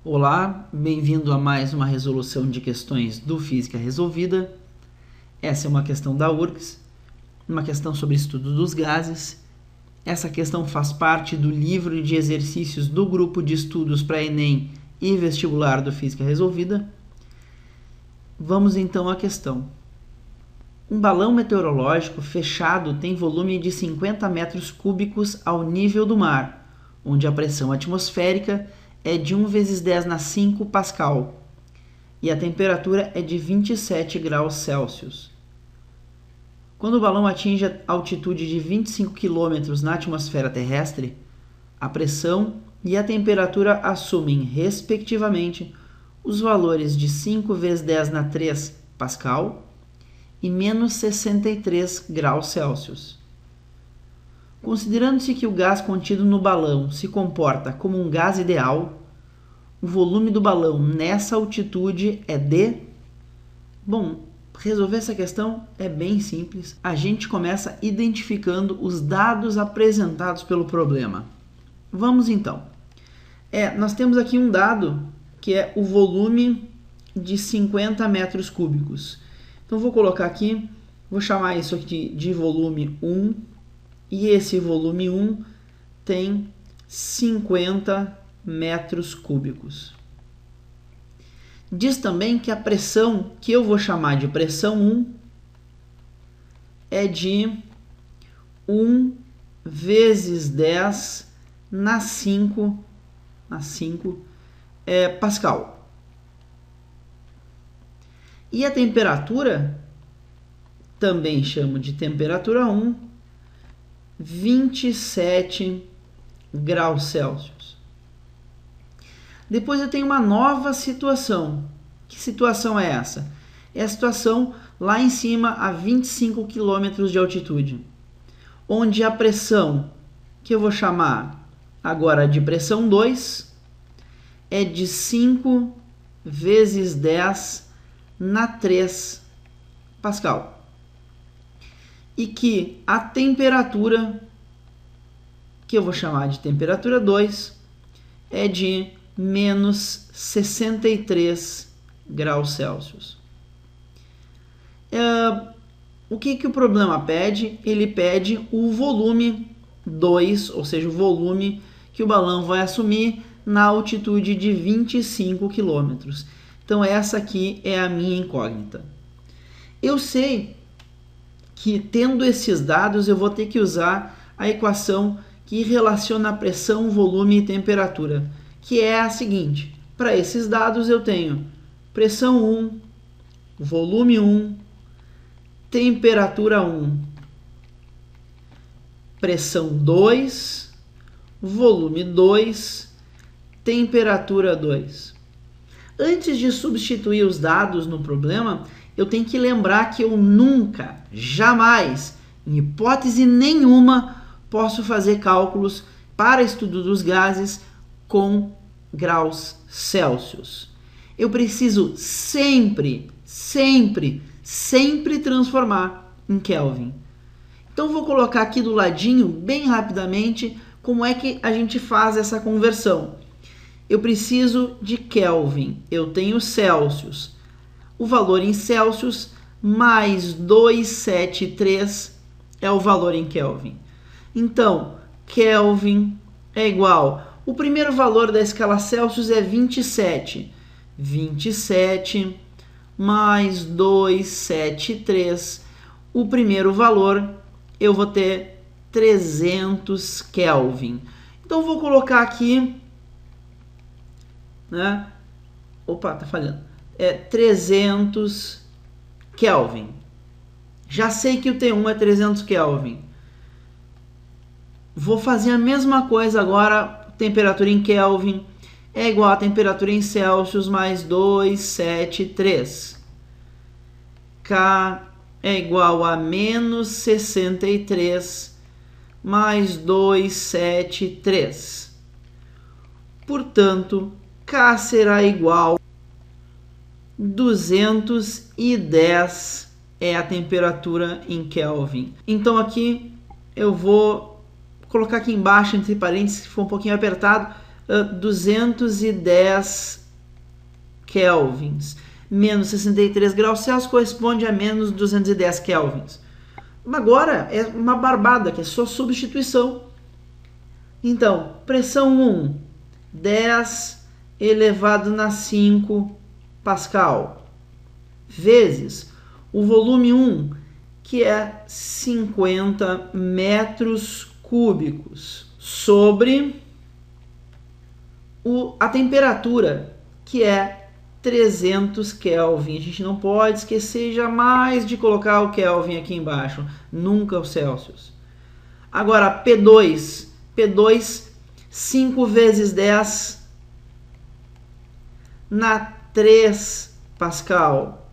Olá, bem-vindo a mais uma resolução de questões do Física Resolvida. Essa é uma questão da URGS, uma questão sobre estudo dos gases. Essa questão faz parte do livro de exercícios do grupo de estudos para Enem e vestibular do Física Resolvida. Vamos então à questão. Um balão meteorológico fechado tem volume de 50 metros cúbicos ao nível do mar, onde a pressão atmosférica é de 1 × 10⁵ Pascal e a temperatura é de 27 graus Celsius. Quando o balão atinge a altitude de 25 km na atmosfera terrestre, a pressão e a temperatura assumem, respectivamente, os valores de 5 × 10⁻³ Pascal e menos 63 graus Celsius. Considerando-se que o gás contido no balão se comporta como um gás ideal, o volume do balão nessa altitude é de... Bom, resolver essa questão é bem simples. A gente começa identificando os dados apresentados pelo problema. Vamos então. Nós temos aqui um dado que é o volume de 50 metros cúbicos. Então vou colocar aqui, vou chamar isso aqui de volume 1. E esse volume 1 tem 50 metros cúbicos. Diz também que a pressão, que eu vou chamar de pressão 1, é de 1 × 10⁵ Pascal. E a temperatura, também chamo de temperatura 1, 27 graus Celsius. Depois eu tenho uma nova situação. Que situação é essa? É a situação lá em cima, a 25 km de altitude, onde a pressão, que eu vou chamar agora de pressão 2, é de 5 × 10⁻³ Pascal. E que a temperatura, que eu vou chamar de temperatura 2, é de menos 63 graus Celsius. O que o problema pede? Ele pede o volume 2, ou seja, o volume que o balão vai assumir na altitude de 25 km. Então essa aqui é a minha incógnita. Eu sei que, tendo esses dados, eu vou ter que usar a equação que relaciona a pressão, volume e temperatura, que é a seguinte. Para esses dados eu tenho pressão 1, volume 1, temperatura 1, pressão 2, volume 2, temperatura 2. Antes de substituir os dados no problema, eu tenho que lembrar que eu nunca, jamais, em hipótese nenhuma, posso fazer cálculos para estudo dos gases com graus Celsius. Eu preciso sempre transformar em Kelvin. Então vou colocar aqui do ladinho, bem rapidamente, como é que a gente faz essa conversão. Eu preciso de Kelvin, eu tenho Celsius. O valor em Celsius mais 273 é o valor em Kelvin. Então, Kelvin é igual... O primeiro valor da escala Celsius é 27. 27 mais 273. O primeiro valor eu vou ter 300 Kelvin. Então, vou colocar aqui... Opa, tá falhando. 300 Kelvin. Já sei que o T1 é 300 Kelvin. Vou fazer a mesma coisa agora. Temperatura em Kelvin é igual a temperatura em Celsius mais 273. K é igual a menos 63 mais 273. Portanto, K será igual a 210 é a temperatura em Kelvin. Então aqui eu vou colocar aqui embaixo, entre parênteses, se for um pouquinho apertado, 210 kelvins. Menos 63 graus Celsius corresponde a menos 210 kelvins. Agora é uma barbada, que é só substituição. Então, pressão 1, 10 elevado na 5 Pascal, vezes o volume 1, que é 50 metros cúbicos, sobre a temperatura, que é 300 Kelvin. A gente não pode esquecer jamais de colocar o Kelvin aqui embaixo, nunca o Celsius. Agora, P2, 5 vezes 10 na 3 Pascal,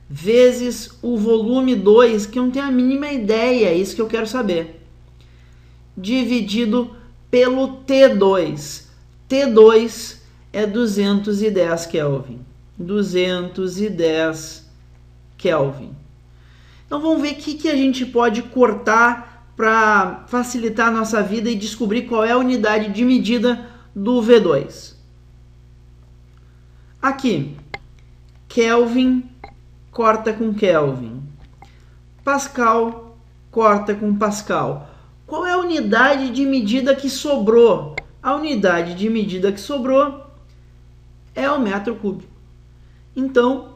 vezes o volume 2, que eu não tenho a mínima ideia, é isso que eu quero saber, dividido pelo T2. T2 é 210 Kelvin. 210 Kelvin. Então vamos ver o que a gente pode cortar para facilitar a nossa vida e descobrir qual é a unidade de medida do V2. Aqui, Kelvin corta com Kelvin. Pascal corta com Pascal. Qual é a unidade de medida que sobrou? A unidade de medida que sobrou é o metro cúbico. Então,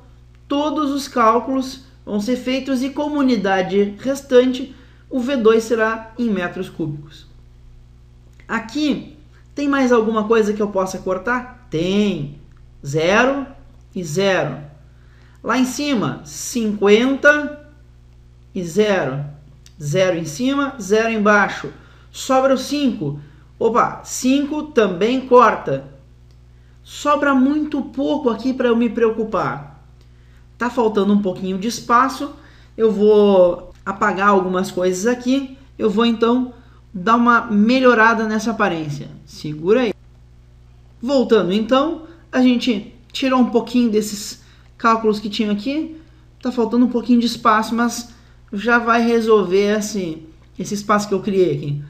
todos os cálculos vão ser feitos e como unidade restante, o V2 será em metros cúbicos. Aqui, tem mais alguma coisa que eu possa cortar? Tem. 0 e 0. Lá em cima, 50 e 0. 0 em cima, 0 embaixo. Sobra o 5. Opa, 5 também corta. Sobra muito pouco aqui para eu me preocupar. Tá faltando um pouquinho de espaço. Eu vou apagar algumas coisas aqui. Eu vou então dar uma melhorada nessa aparência. Segura aí. Voltando então, a gente tirou um pouquinho desses cálculos que tinha aqui. Tá faltando um pouquinho de espaço, mas já vai resolver esse espaço que eu criei aqui.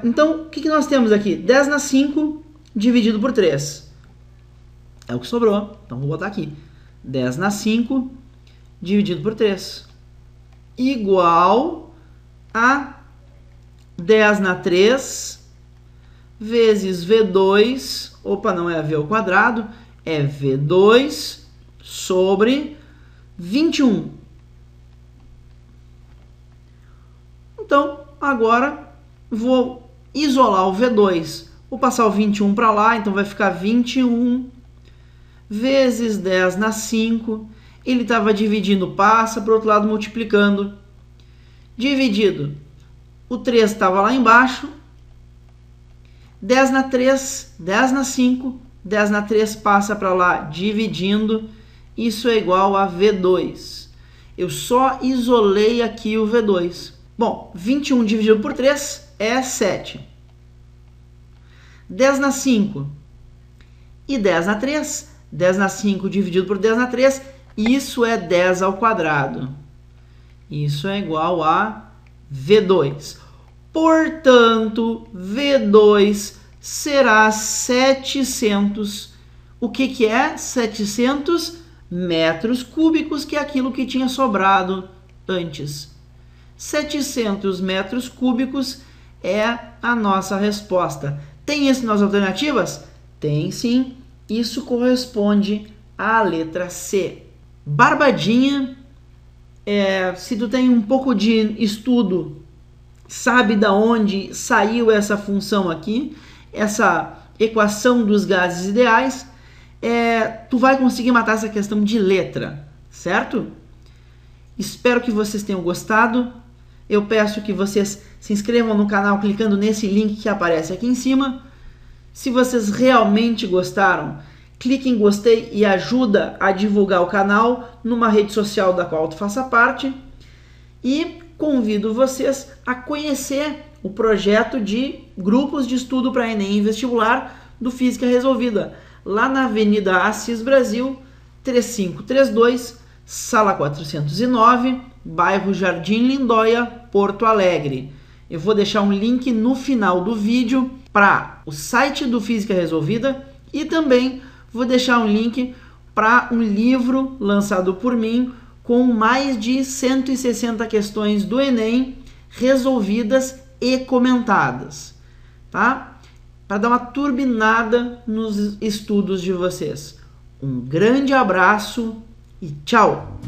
Então, o que nós temos aqui? 10 na 5 dividido por 3. É o que sobrou. Então, vou botar aqui. 10 na 5 dividido por 3. Igual a 10 na 3 vezes V2. Opa, não é V ao quadrado. É V2 sobre 21. Então, agora vou isolar o V2. Vou passar o 21 para lá, então vai ficar 21 vezes 10 na 5. Ele estava dividindo, passa para o outro lado multiplicando. Dividido. O 3 estava lá embaixo. 10 na 3, 10 na 5. 10 na 3 passa para lá dividindo. Isso é igual a V2. Eu só isolei aqui o V2. Bom, 21 dividido por 3 é 7. 10 na 5 e 10 na 3. 10 na 5 dividido por 10 na 3. Isso é 10 ao quadrado. Isso é igual a V2. Portanto, V2 será 700. O que é 700 metros cúbicos, que é aquilo que tinha sobrado antes. 700 metros cúbicos é a nossa resposta. Tem isso nas alternativas? Tem sim. Isso corresponde à letra C. Barbadinha. Se tu tem um pouco de estudo, sabe da onde saiu essa função aqui, essa equação dos gases ideais, tu vai conseguir matar essa questão de letra, certo? Espero que vocês tenham gostado. Eu peço que vocês se inscrevam no canal clicando nesse link que aparece aqui em cima. Se vocês realmente gostaram, clique em gostei e ajuda a divulgar o canal numa rede social da qual tu faça parte. E convido vocês a conhecer o projeto de grupos de estudo para Enem e vestibular do Física Resolvida, lá na Avenida Assis Brasil, 3532, sala 409, bairro Jardim Lindóia, Porto Alegre. Eu vou deixar um link no final do vídeo para o site do Física Resolvida e também vou deixar um link para um livro lançado por mim com mais de 160 questões do Enem resolvidas e comentadas, tá? Para dar uma turbinada nos estudos de vocês. Um grande abraço e tchau!